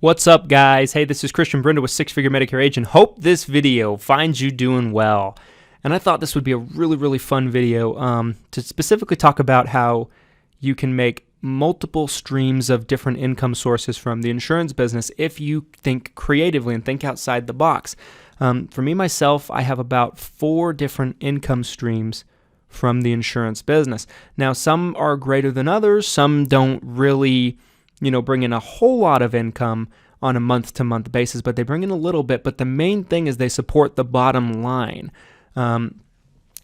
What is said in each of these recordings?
What's up, guys? Hey, this is Christian Brindle with Six Figure Medicare Agent. Hope this video finds you doing well. And I thought this would be a really fun video to specifically talk about how you can make multiple streams of different income sources from the insurance business if you think creatively and think outside the box. For me, myself, I have about 4 different income streams from the insurance business. Now, some are greater than others. Some don't really bring in a whole lot of income on a month-to-month basis, but they bring in a little bit. But the main thing is they support the bottom line. And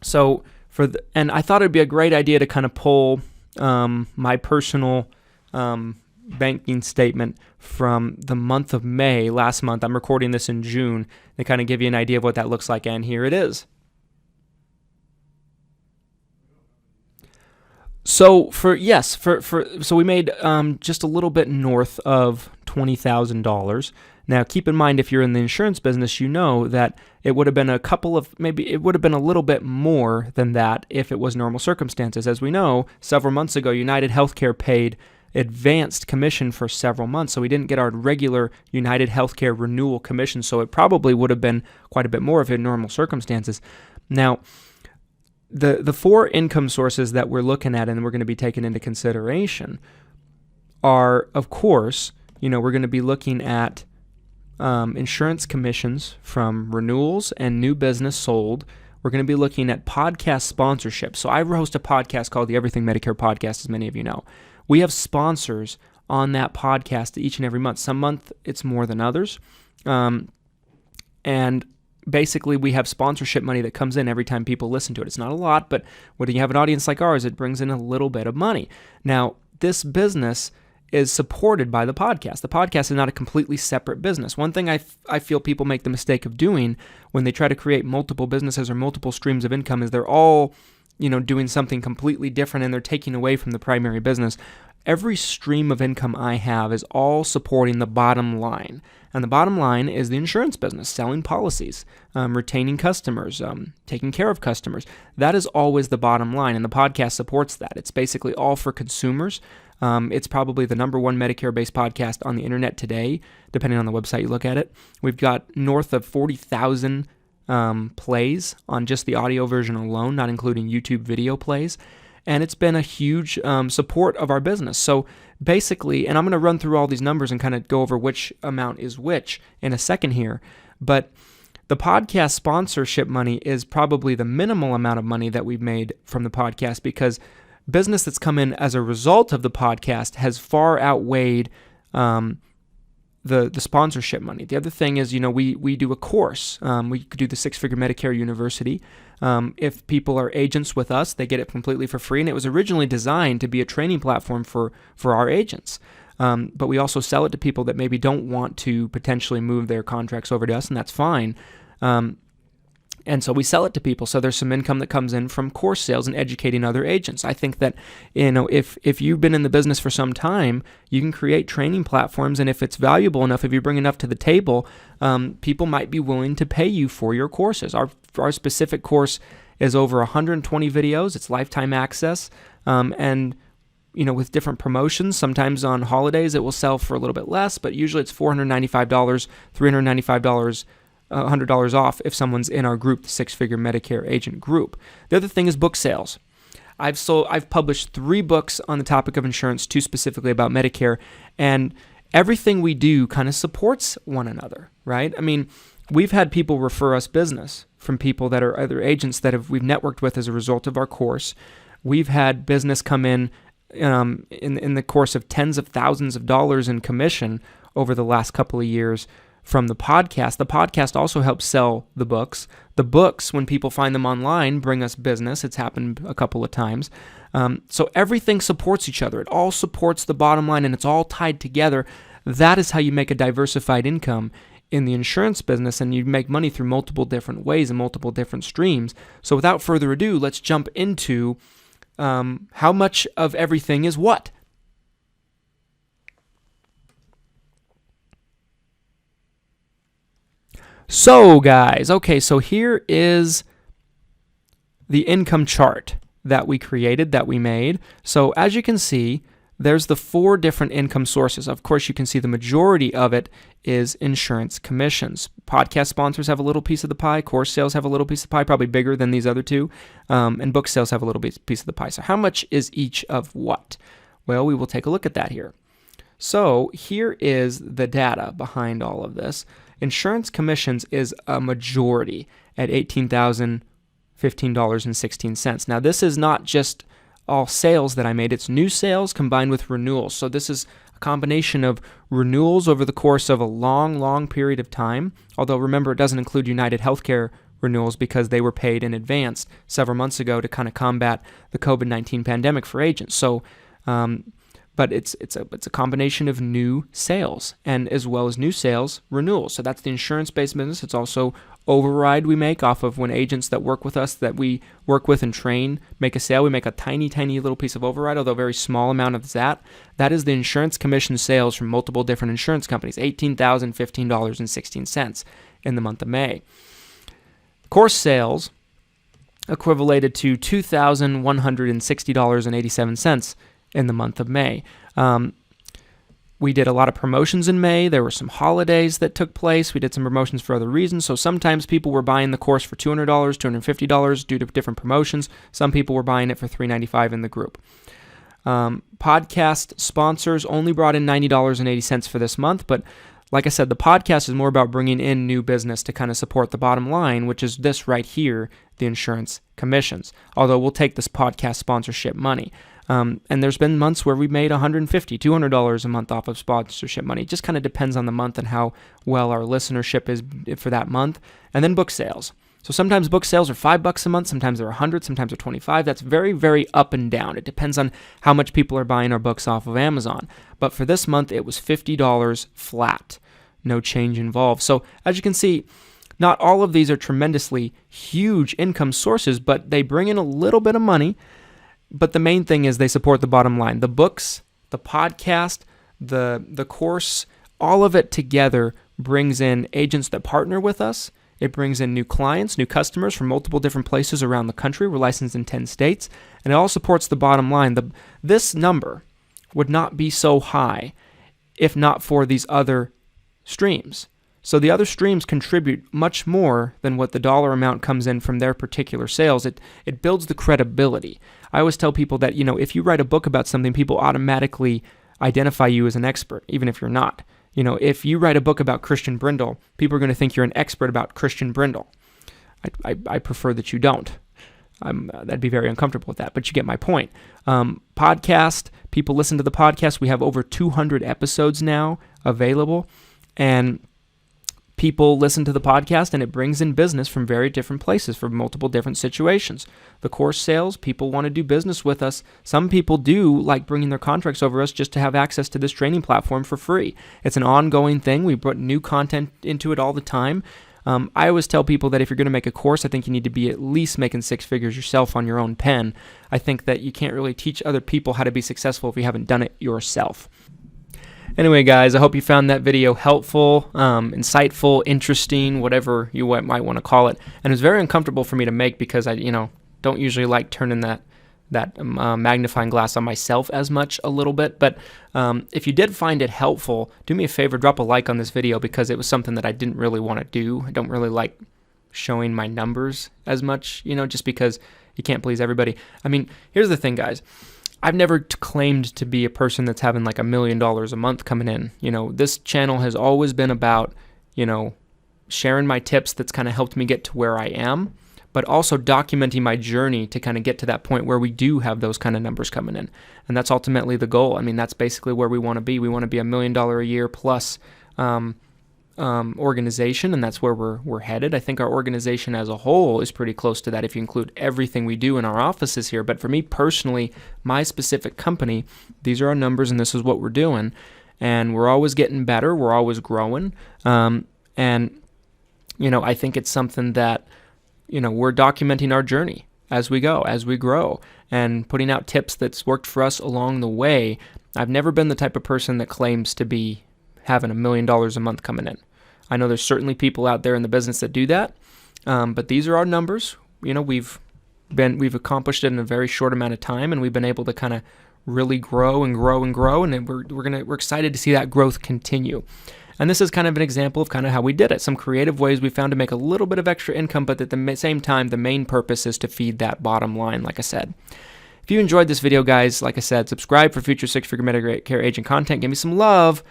I thought it'd be a great idea to kind of pull my personal banking statement from the month of May last month. I'm recording this in June to kind of give you an idea of what that looks like, and here it is. So we made just a little bit north of $20,000. Now, keep in mind, if you're in the insurance business, you know that it would have been it would have been a little bit more than that if it was normal circumstances. As we know, several months ago, United Healthcare paid advanced commission for several months, so we didn't get our regular United Healthcare renewal commission, so it probably would have been quite a bit more if in normal circumstances. Now, the 4 income sources that we're looking at and we're going to be taking into consideration are, of course, we're going to be looking at insurance commissions from renewals and new business sold. We're going to be looking at podcast sponsorship. So I host a podcast called the Everything Medicare Podcast, as many of you know. We have sponsors on that podcast each and every month. Some month it's more than others. And basically, we have sponsorship money that comes in every time people listen to it. It's not a lot, but when you have an audience like ours, it brings in a little bit of money. Now, this business is supported by the podcast. The podcast is not a completely separate business. One thing I feel people make the mistake of doing when they try to create multiple businesses or multiple streams of income is they're all, doing something completely different and they're taking away from the primary business. Every stream of income I have is all supporting the bottom line. And the bottom line is the insurance business, selling policies, retaining customers, taking care of customers. That is always the bottom line, and the podcast supports that. It's basically all for consumers. It's probably the number 1 Medicare-based podcast on the internet today, depending on the website you look at it. We've got north of 40,000 plays on just the audio version alone, not including YouTube video plays. And it's been a huge support of our business. So basically, and I'm going to run through all these numbers and kind of go over which amount is which in a second here, but the podcast sponsorship money is probably the minimal amount of money that we've made from the podcast, because business that's come in as a result of the podcast has far outweighed the sponsorship money. The other thing is, we do a course. We could do the Six Figure Medicare University. If people are agents with us, they get it completely for free, and it was originally designed to be a training platform for our agents. But we also sell it to people that maybe don't want to potentially move their contracts over to us, and that's fine. And so we sell it to people. So there's some income that comes in from course sales and educating other agents. I think that, if you've been in the business for some time, you can create training platforms. And if it's valuable enough, if you bring enough to the table, people might be willing to pay you for your courses. Our specific course is over 120 videos. It's lifetime access. And with different promotions, sometimes on holidays it will sell for a little bit less, but usually it's $495, $395, $100 off if someone's in our group, the Six Figure Medicare Agent group. The other thing is book sales. I've published 3 books on the topic of insurance, 2 specifically about Medicare, and everything we do kind of supports one another, right? I mean, we've had people refer us business from people that are other agents that we've networked with as a result of our course. We've had business come in the course of tens of thousands of dollars in commission over the last couple of years from the podcast. The podcast also helps sell the books. The books, when people find them online, bring us business. It's happened a couple of times. So everything supports each other. It all supports the bottom line, and it's all tied together. That is how you make a diversified income in the insurance business, and you make money through multiple different ways and multiple different streams. So without further ado, let's jump into how much of everything is what. So guys, okay, so here is the income chart that we created, that we made. So as you can see, there's the 4 different income sources. Of course, you can see the majority of it is insurance commissions. Podcast sponsors have a little piece of the pie. Course sales have a little piece of the pie, probably bigger than these other 2. And book sales have a little piece of the pie. So how much is each of what? Well, we will take a look at that here. So here is the data behind all of this. Insurance commissions is a majority at $18,015.16. Now, this is not just all sales that I made. It's new sales combined with renewals. So this is a combination of renewals over the course of a long period of time. Although remember, it doesn't include United Healthcare renewals because they were paid in advance several months ago to kind of combat the COVID-19 pandemic for agents. So, but it's a combination of new sales and as well as new sales renewals. So that's the insurance-based business. It's also override we make off of when agents that work with us that we work with and train make a sale. We make a tiny little piece of override, although a very small amount of that. That is the insurance commission sales from multiple different insurance companies, $18,015.16 in the month of May. Course sales equivalated to $2,160.87 in the month of May. We did a lot of promotions in May. There were some holidays that took place. We did some promotions for other reasons. So sometimes people were buying the course for $200, $250 due to different promotions. Some people were buying it for $395 in the group. Podcast sponsors only brought in $90.80 for this month, but like I said, the podcast is more about bringing in new business to kind of support the bottom line, which is this right here, the insurance commissions. Although we'll take this podcast sponsorship money. And there's been months where we made $150, $200 a month off of sponsorship money. It just kind of depends on the month and how well our listenership is for that month. And then book sales. So sometimes book sales are $5 a month, sometimes they're $100, sometimes they're $25. That's very, very up and down. It depends on how much people are buying our books off of Amazon. But for this month, it was $50 flat. No change involved. So as you can see, not all of these are tremendously huge income sources, but they bring in a little bit of money. But the main thing is they support the bottom line. The books, the podcast, the course, all of it together brings in agents that partner with us. It brings in new clients, new customers from multiple different places around the country. We're licensed in 10 states. And it all supports the bottom line. This number would not be so high if not for these other streams. So the other streams contribute much more than what the dollar amount comes in from their particular sales. It builds the credibility. I always tell people that, if you write a book about something, people automatically identify you as an expert, even if you're not. If you write a book about Christian Brindle, people are going to think you're an expert about Christian Brindle. I prefer that you don't. That'd be very uncomfortable with that, but you get my point. Podcast, people listen to the podcast. We have over 200 episodes now available, and people listen to the podcast, and it brings in business from very different places, from multiple different situations. The course sales, people want to do business with us. Some people do like bringing their contracts over us just to have access to this training platform for free. It's an ongoing thing. We put new content into it all the time. I always tell people that if you're going to make a course, I think you need to be at least making 6 figures yourself on your own pen. I think that you can't really teach other people how to be successful if you haven't done it yourself. Anyway, guys, I hope you found that video helpful, insightful, interesting, whatever you might want to call it. And it was very uncomfortable for me to make because I, don't usually like turning that magnifying glass on myself as much a little bit. But if you did find it helpful, do me a favor, drop a like on this video because it was something that I didn't really want to do. I don't really like showing my numbers as much, just because you can't please everybody. I mean, here's the thing, guys. I've never claimed to be a person that's having like $1 million a month coming in. This channel has always been about, sharing my tips that's kind of helped me get to where I am, but also documenting my journey to kind of get to that point where we do have those kind of numbers coming in. And that's ultimately the goal. I mean, that's basically where we want to be. We want to be $1 million a year plus organization, and that's where we're headed. I think our organization as a whole is pretty close to that if you include everything we do in our offices here. But for me personally, my specific company, these are our numbers and this is what we're doing. And we're always getting better. We're always growing. I think it's something that, we're documenting our journey as we go, as we grow, and putting out tips that's worked for us along the way. I've never been the type of person that claims to be having $1 million a month coming in. I know there's certainly people out there in the business that do that, but these are our numbers. We've accomplished it in a very short amount of time, and we've been able to kind of really grow and grow and grow, and we're excited to see that growth continue. And this is kind of an example of kind of how we did it. Some creative ways we found to make a little bit of extra income, but at the same time, the main purpose is to feed that bottom line, like I said. If you enjoyed this video, guys, like I said, subscribe for future six-figure Medicare Agent content. Give me some love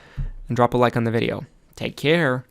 and drop a like on the video. Take care.